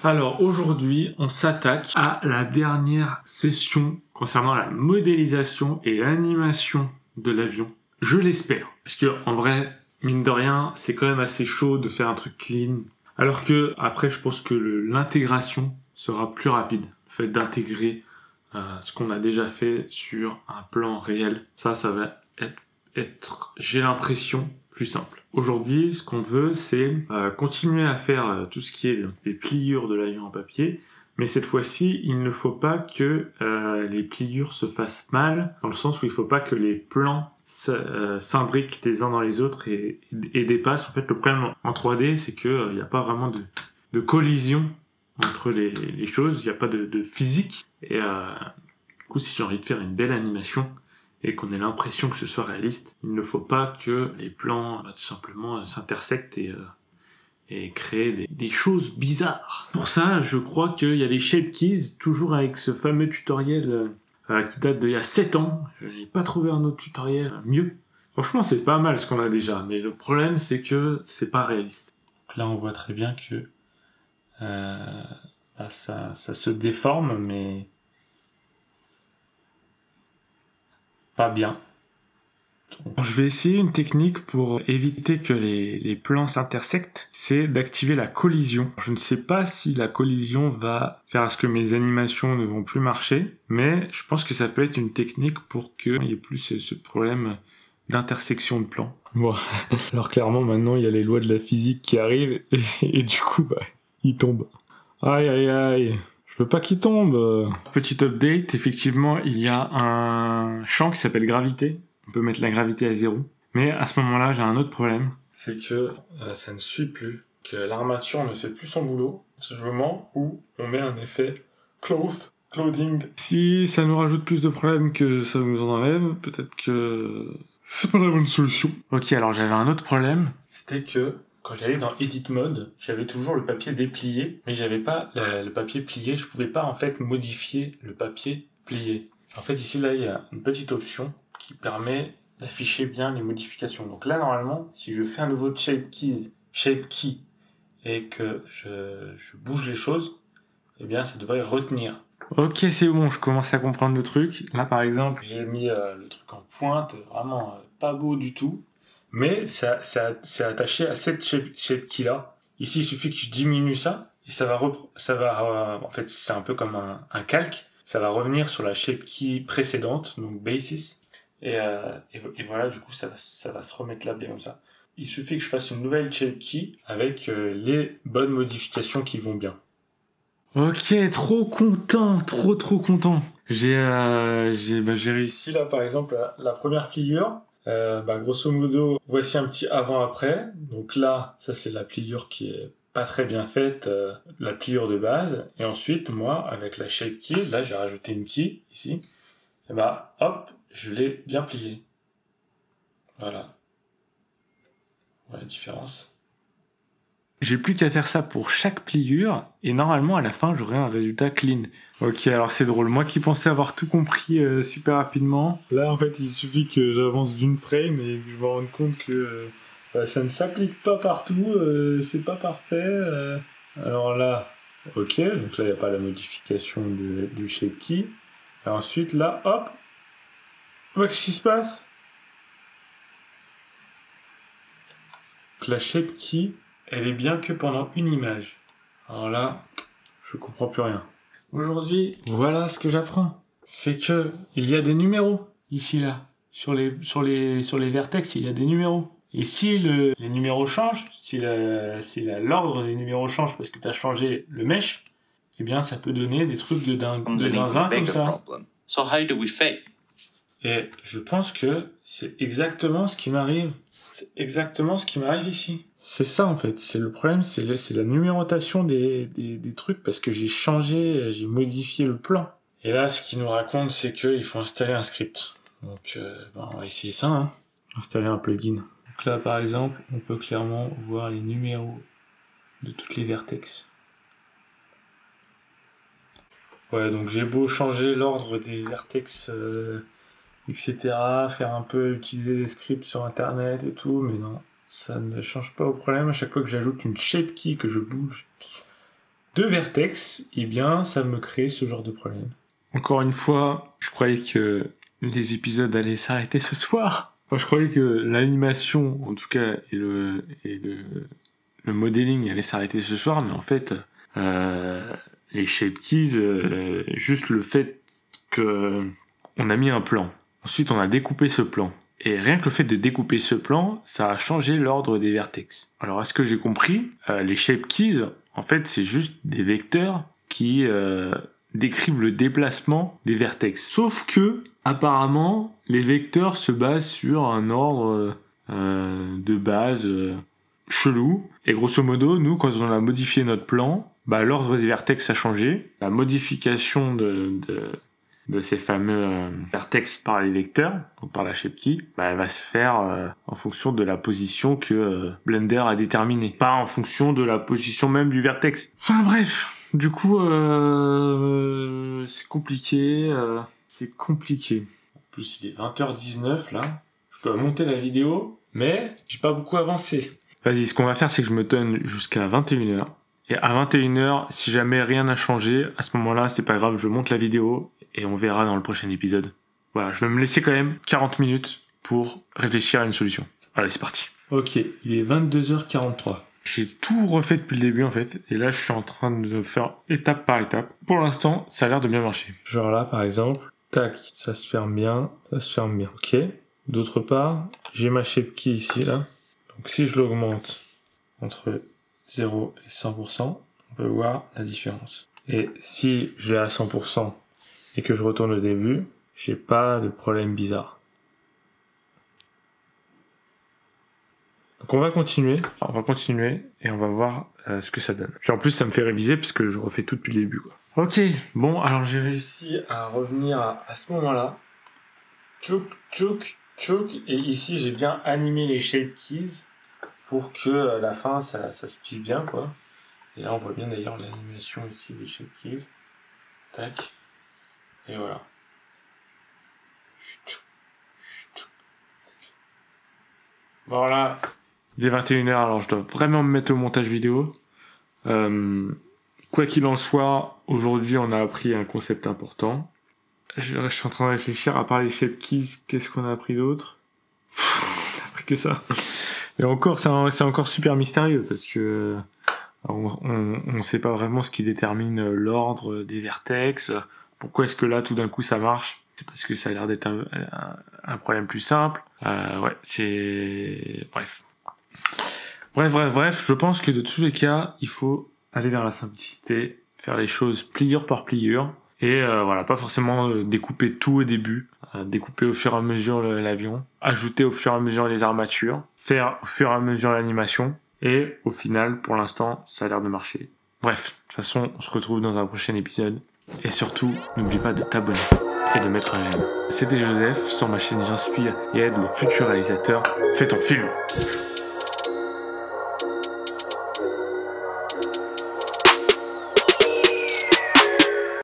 Alors aujourd'hui, on s'attaque à la dernière session concernant la modélisation et l'animation de l'avion. Je l'espère, parce que en vrai, mine de rien, c'est quand même assez chaud de faire un truc clean. Alors que après, je pense que l'intégration sera plus rapide. Le fait d'intégrer ce qu'on a déjà fait sur un plan réel, ça va être, j'ai l'impression, plus simple. Aujourd'hui, ce qu'on veut, c'est continuer à faire tout ce qui est des pliures de l'avion en papier, mais cette fois-ci, il ne faut pas que les pliures se fassent mal, dans le sens où il ne faut pas que les plans s'imbriquent les uns dans les autres et dépassent. En fait, le problème en 3D, c'est qu'il n'y a pas vraiment de collision entre les choses, il n'y a pas de physique, et du coup, si j'ai envie de faire une belle animation, et qu'on ait l'impression que ce soit réaliste, il ne faut pas que les plans tout simplement s'intersectent et créer des choses bizarres. Pour ça, je crois qu'il y a les Shape Keys, toujours avec ce fameux tutoriel qui date d'il y a 7 ans. Je n'ai pas trouvé un autre tutoriel mieux. Franchement, c'est pas mal ce qu'on a déjà, mais le problème, c'est que c'est pas réaliste. Donc là, on voit très bien que ça se déforme, mais pas bien. Je vais essayer une technique pour éviter que les plans s'intersectent, c'est d'activer la collision. Je ne sais pas si la collision va faire à ce que mes animations ne vont plus marcher, mais je pense que ça peut être une technique pour qu'il n'y ait plus ce problème d'intersection de plans. Bon, alors clairement maintenant il y a les lois de la physique qui arrivent et du coup il tombe. Aïe aïe aïe. Je veux pas qu'il tombe. Petit update, effectivement, il y a un champ qui s'appelle gravité. On peut mettre la gravité à 0. Mais à ce moment-là, j'ai un autre problème. C'est que ça ne suit plus. Que l'armature ne fait plus son boulot. C'est le moment où on met un effet clothing. Si ça nous rajoute plus de problèmes que ça nous en enlève, peut-être que c'est pas la bonne solution. Ok, alors j'avais un autre problème. C'était que quand j'allais dans Edit Mode, j'avais toujours le papier déplié, mais j'avais pas le papier plié. Je pouvais pas en fait modifier le papier plié. En fait, ici là, il y a une petite option qui permet d'afficher bien les modifications. Donc là, normalement, si je fais un nouveau Shape Key et que je bouge les choses, eh bien, ça devrait retenir. Ok, c'est bon, je commence à comprendre le truc. Là, par exemple, j'ai mis le truc en pointe, vraiment pas beau du tout. Mais c'est attaché à cette shape key là. Ici, il suffit que je diminue ça et ça va en fait, c'est un peu comme un calque. Ça va revenir sur la shape key précédente, donc basis. Et voilà, du coup, ça va se remettre là bien comme ça. Il suffit que je fasse une nouvelle shape key avec les bonnes modifications qui vont bien. Ok, trop content, trop content. J'ai réussi là, par exemple, la première pliure. Grosso modo, voici un petit avant-après. Donc là, ça c'est la pliure qui est pas très bien faite, la pliure de base. Et ensuite, moi, avec la shape key, là j'ai rajouté une key ici. Et hop, je l'ai bien plié. Voilà. Voilà la différence. J'ai plus qu'à faire ça pour chaque pliure, et normalement à la fin j'aurai un résultat clean. Ok, alors c'est drôle, moi qui pensais avoir tout compris super rapidement, là en fait il suffit que j'avance d'une frame et que je me rende compte que ça ne s'applique pas partout, c'est pas parfait. Alors là, ok, donc là il n'y a pas la modification du shape key. Et ensuite là, hop, qu'est-ce qui se passe? Donc, la shape key, elle est bien que pendant une image. Alors là, je comprends plus rien. Aujourd'hui, voilà ce que j'apprends. C'est que il y a des numéros ici là. Sur les vertex, il y a des numéros. Et si les numéros changent, si l'ordre des numéros change parce que tu as changé le mesh, eh bien ça peut donner des trucs de zinzin comme ça. So how do we fake? Et je pense que c'est exactement ce qui m'arrive. C'est exactement ce qui m'arrive ici. C'est ça en fait, c'est le problème, c'est la numérotation des trucs parce que j'ai modifié le plan. Et là, ce qu'il nous raconte, c'est qu'il faut installer un script. Donc, on va essayer ça, hein. Installer un plugin. Donc là, par exemple, on peut clairement voir les numéros de toutes les vertex. Ouais, donc j'ai beau changer l'ordre des vertex, etc., faire un peu utiliser des scripts sur internet et tout, mais non. Ça ne change pas au problème. À chaque fois que j'ajoute une shape key que je bouge, de vertex, eh bien, ça me crée ce genre de problème. Encore une fois, je croyais que les épisodes allaient s'arrêter ce soir. Enfin, je croyais que l'animation, en tout cas, et le modeling allait s'arrêter ce soir, mais en fait, les shape keys, juste le fait que on a mis un plan. Ensuite, on a découpé ce plan. Et rien que le fait de découper ce plan, ça a changé l'ordre des vertex. Alors, est-ce que j'ai compris? Les shape keys, en fait, c'est juste des vecteurs qui décrivent le déplacement des vertex. Sauf que, apparemment, les vecteurs se basent sur un ordre de base chelou. Et grosso modo, nous, quand on a modifié notre plan, l'ordre des vertex a changé. La modification de ces fameux vertex par les vecteurs, donc par la shape key, elle va se faire en fonction de la position que Blender a déterminée, pas en fonction de la position même du vertex. Enfin bref, du coup, c'est compliqué. En plus, il est 20h19 là. Je dois monter la vidéo, mais j'ai pas beaucoup avancé. Vas-y, ce qu'on va faire, c'est que je me donne jusqu'à 21h. Et à 21h, si jamais rien n'a changé, à ce moment-là, c'est pas grave, je monte la vidéo et on verra dans le prochain épisode. Voilà, je vais me laisser quand même 40 minutes pour réfléchir à une solution. Allez, c'est parti. Ok, il est 22h43. J'ai tout refait depuis le début en fait, et là je suis en train de faire étape par étape. Pour l'instant, ça a l'air de bien marcher. Genre là, par exemple, tac, ça se ferme bien, ça se ferme bien. Ok. D'autre part, j'ai ma shape key ici, là. Donc si je l'augmente entre 0 et 100%, on peut voir la différence. Et si je vais à 100% et que je retourne au début, j'ai pas de problème bizarre. Donc on va continuer et on va voir ce que ça donne. Puis en plus ça me fait réviser parce que je refais tout depuis le début, quoi. Ok, bon alors j'ai réussi à revenir à ce moment-là. Tchouk, et ici j'ai bien animé les shape keys pour que à la fin ça se plie bien, quoi. Et là on voit bien d'ailleurs l'animation ici des shape keys. Tac. Et voilà. Voilà. Il est 21h, alors je dois vraiment me mettre au montage vidéo. Quoi qu'il en soit, aujourd'hui on a appris un concept important. Je suis en train de réfléchir, à part les shape keys, qu'est-ce qu'on a appris d'autre? On a appris que ça. Et encore, c'est encore super mystérieux, parce que on sait pas vraiment ce qui détermine l'ordre des vertex. Pourquoi est-ce que là, tout d'un coup, ça marche? C'est parce que ça a l'air d'être un problème plus simple. Ouais, c'est... Bref, je pense que de tous les cas, il faut aller vers la simplicité, faire les choses pliure par pliure, et voilà, pas forcément découper tout au début, découper au fur et à mesure l'avion, ajouter au fur et à mesure les armatures, faire au fur et à mesure l'animation, et au final, pour l'instant, ça a l'air de marcher. Bref, de toute façon, on se retrouve dans un prochain épisode, et surtout, n'oublie pas de t'abonner et de mettre un j'aime. C'était Joseph, sur ma chaîne J'inspire et aide les futurs réalisateurs. Fais ton film!